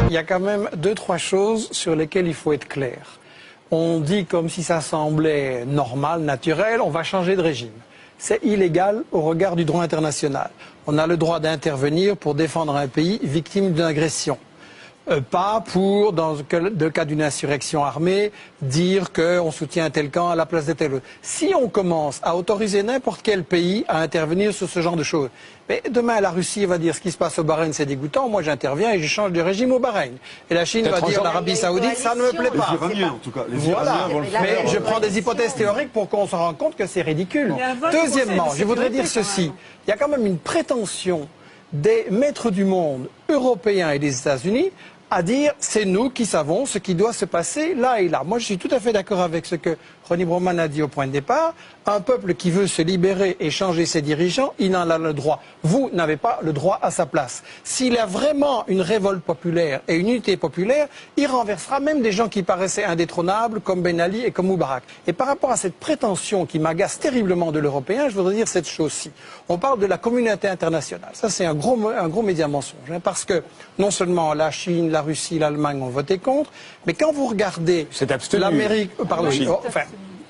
Il y a quand même deux, trois choses sur lesquelles il faut être clair. On dit comme si ça semblait normal, naturel, on va changer de régime. C'est illégal au regard du droit international. On a le droit d'intervenir pour défendre un pays victime d'une agression. Pas pour, dans le cas d'une insurrection armée, dire qu'on soutient un tel camp à la place de tel autre. Si on commence à autoriser n'importe quel pays à intervenir sur ce genre de choses, mais demain la Russie va dire ce qui se passe au Bahreïn c'est dégoûtant, moi j'interviens et je change de régime au Bahreïn. Et la Chine va dire l'Arabie Saoudite ça ne me plaît pas. Les Iraniens en tout cas. Les Voilà. Iraniens vont le faire. Mais je prends des hypothèses théoriques pour qu'on se rende compte que c'est ridicule. Deuxièmement, je voudrais dire ceci. Il y a quand même une prétention des maîtres du monde européens et des États-Unis à dire c'est nous qui savons ce qui doit se passer là et là. Moi je suis tout à fait d'accord avec ce que Ronnie Broman a dit au point de départ. Un peuple qui veut se libérer et changer ses dirigeants, il en a le droit. Vous n'avez pas le droit à sa place. S'il y a vraiment une révolte populaire et une unité populaire, il renversera même des gens qui paraissaient indétrônables comme Ben Ali et comme Moubarak. Et par rapport à cette prétention qui m'agace terriblement de l'Européen, je voudrais dire cette chose-ci. On parle de la communauté internationale. Ça c'est un gros média mensonge. Parce que non seulement la Chine, la Russie, l'Allemagne ont voté contre, mais quand vous regardez l'Amérique... pardon, enfin,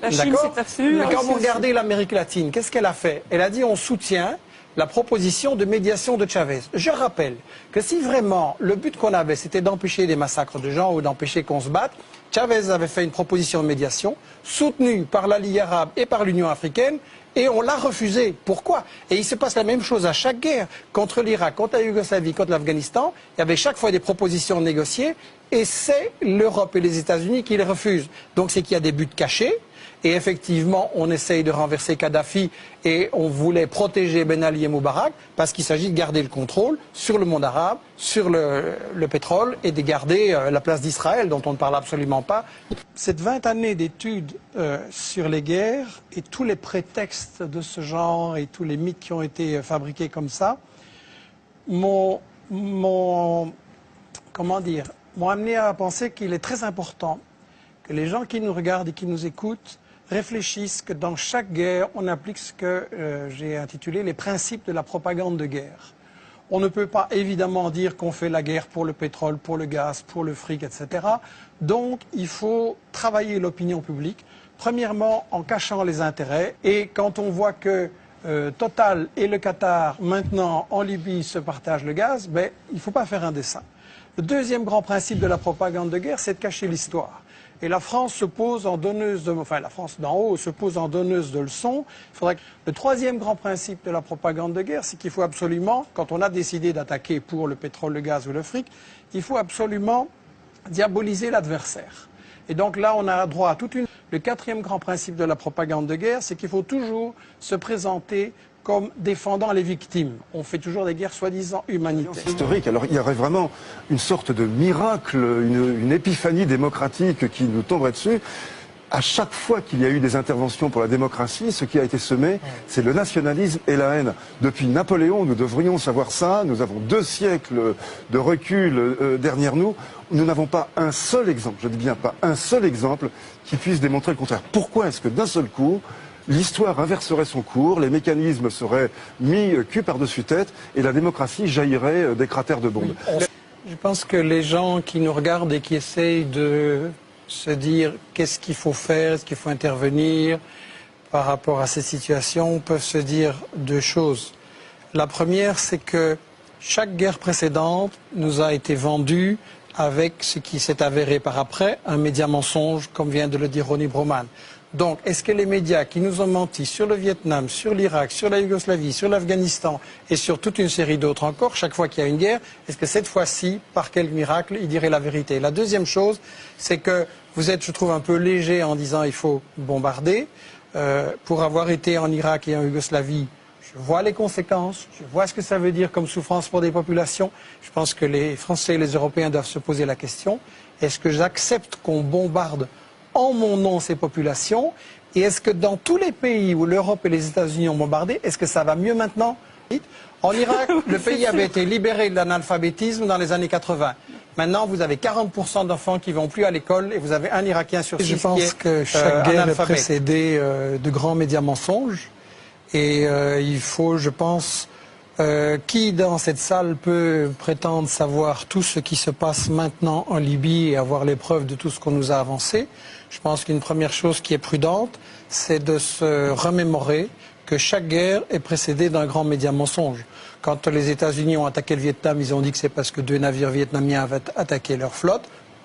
la Chine s'est abstenue. Mais quand vous regardez l'Amérique latine, qu'est-ce qu'elle a fait? Elle a dit on soutient la proposition de médiation de Chavez. Je rappelle que si vraiment le but qu'on avait c'était d'empêcher des massacres de gens ou d'empêcher qu'on se batte, Chavez avait fait une proposition de médiation soutenue par la Ligue arabe et par l'Union africaine et on l'a refusé. Pourquoi? Et il se passe la même chose à chaque guerre. Contre l'Irak, contre la Yougoslavie, contre l'Afghanistan, il y avait chaque fois des propositions négociées et c'est l'Europe et les États-Unis qui les refusent. Donc c'est qu'il y a des buts cachés. Et effectivement, on essaye de renverser Kadhafi et on voulait protéger Ben Ali et Moubarak parce qu'il s'agit de garder le contrôle sur le monde arabe, sur le pétrole et de garder la place d'Israël dont on ne parle absolument pas. Cette 20 années d'études sur les guerres et tous les prétextes de ce genre et tous les mythes qui ont été fabriqués comme ça m'ont amené à penser qu'il est très important que les gens qui nous regardent et qui nous écoutent réfléchissent que dans chaque guerre, on applique ce que j'ai intitulé les principes de la propagande de guerre. On ne peut pas évidemment dire qu'on fait la guerre pour le pétrole, pour le gaz, pour le fric, etc. Donc il faut travailler l'opinion publique, premièrement en cachant les intérêts. Et quand on voit que Total et le Qatar, maintenant en Libye, se partagent le gaz, ben, il ne faut pas faire un dessin. Le deuxième grand principe de la propagande de guerre, c'est de cacher l'histoire. Et la France se pose en donneuse de... Enfin, la France d'en haut se pose en donneuse de leçons. Le troisième grand principe de la propagande de guerre, c'est qu'il faut absolument, quand on a décidé d'attaquer pour le pétrole, le gaz ou le fric, il faut absolument diaboliser l'adversaire. Et donc là, on a droit à toute une... Le quatrième grand principe de la propagande de guerre, c'est qu'il faut toujours se présenter comme défendant les victimes. On fait toujours des guerres soi-disant humanitaires. Historique. Alors il y aurait vraiment une sorte de miracle, une épiphanie démocratique qui nous tomberait dessus. À chaque fois qu'il y a eu des interventions pour la démocratie, ce qui a été semé, c'est le nationalisme et la haine. Depuis Napoléon, nous devrions savoir ça. Nous avons 2 siècles de recul derrière nous. Nous n'avons pas un seul exemple, je dis bien pas un seul exemple, qui puisse démontrer le contraire. Pourquoi est-ce que d'un seul coup, l'histoire inverserait son cours, les mécanismes seraient mis cul par-dessus tête et la démocratie jaillirait des cratères de bombes? Je pense que les gens qui nous regardent et qui essayent de se dire qu'est-ce qu'il faut faire, est-ce qu'il faut intervenir par rapport à ces situations, peuvent se dire 2 choses. La première, c'est que chaque guerre précédente nous a été vendue avec ce qui s'est avéré par après, un média mensonge, comme vient de le dire Ronnie Broman. Donc, est-ce que les médias qui nous ont menti sur le Vietnam, sur l'Irak, sur la Yougoslavie, sur l'Afghanistan et sur toute une série d'autres encore, chaque fois qu'il y a une guerre, est-ce que cette fois-ci, par quel miracle, ils diraient la vérité? La deuxième chose, c'est que vous êtes, je trouve, un peu léger en disant il faut bombarder. Pour avoir été en Irak et en Yougoslavie, je vois les conséquences, je vois ce que ça veut dire comme souffrance pour des populations. Je pense que les Français et les Européens doivent se poser la question, est-ce que j'accepte qu'on bombarde en mon nom ces populations? Et est-ce que dans tous les pays où l'Europe et les États-Unis ont bombardé, est-ce que ça va mieux maintenant? En Irak, le pays avait été libéré de l'analphabétisme dans les années 80. Maintenant, vous avez 40% d'enfants qui ne vont plus à l'école et vous avez un Irakien sur 6 qui est analphabète. Je pense que chaque guerre est précédée de grands médias mensonges. Et il faut, je pense, Qui dans cette salle peut prétendre savoir tout ce qui se passe maintenant en Libye et avoir les preuves de tout ce qu'on nous a avancé? Je pense qu'une première chose qui est prudente, c'est de se remémorer que chaque guerre est précédée d'un grand média mensonge. Quand les États-Unis ont attaqué le Vietnam, ils ont dit que c'est parce que 2 navires vietnamiens avaient attaqué leur flotte.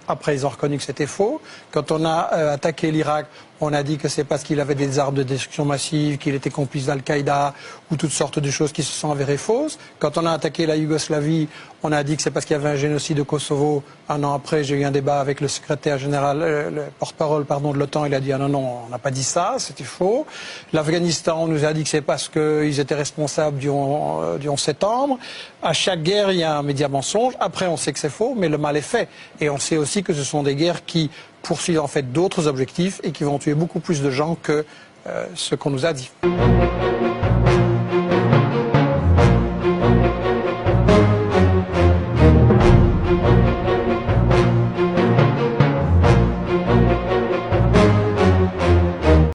Après, ils ont reconnu que c'était faux. Quand on a attaqué l'Irak, on a dit que c'est parce qu'il avait des armes de destruction massive, qu'il était complice d'Al-Qaïda ou toutes sortes de choses qui se sont avérées fausses. Quand on a attaqué la Yougoslavie, on a dit que c'est parce qu'il y avait un génocide au Kosovo. Un an après, j'ai eu un débat avec le secrétaire général, le porte-parole de l'OTAN. Il a dit ah non, on n'a pas dit ça, c'était faux. L'Afghanistan, on nous a dit que c'est parce qu'ils étaient responsables du 11 septembre. À chaque guerre, il y a un média mensonge. Après, on sait que c'est faux, mais le mal est fait. Et on sait aussi que ce sont des guerres qui poursuivent en fait d'autres objectifs et qui vont tuer beaucoup plus de gens que ce qu'on nous a dit.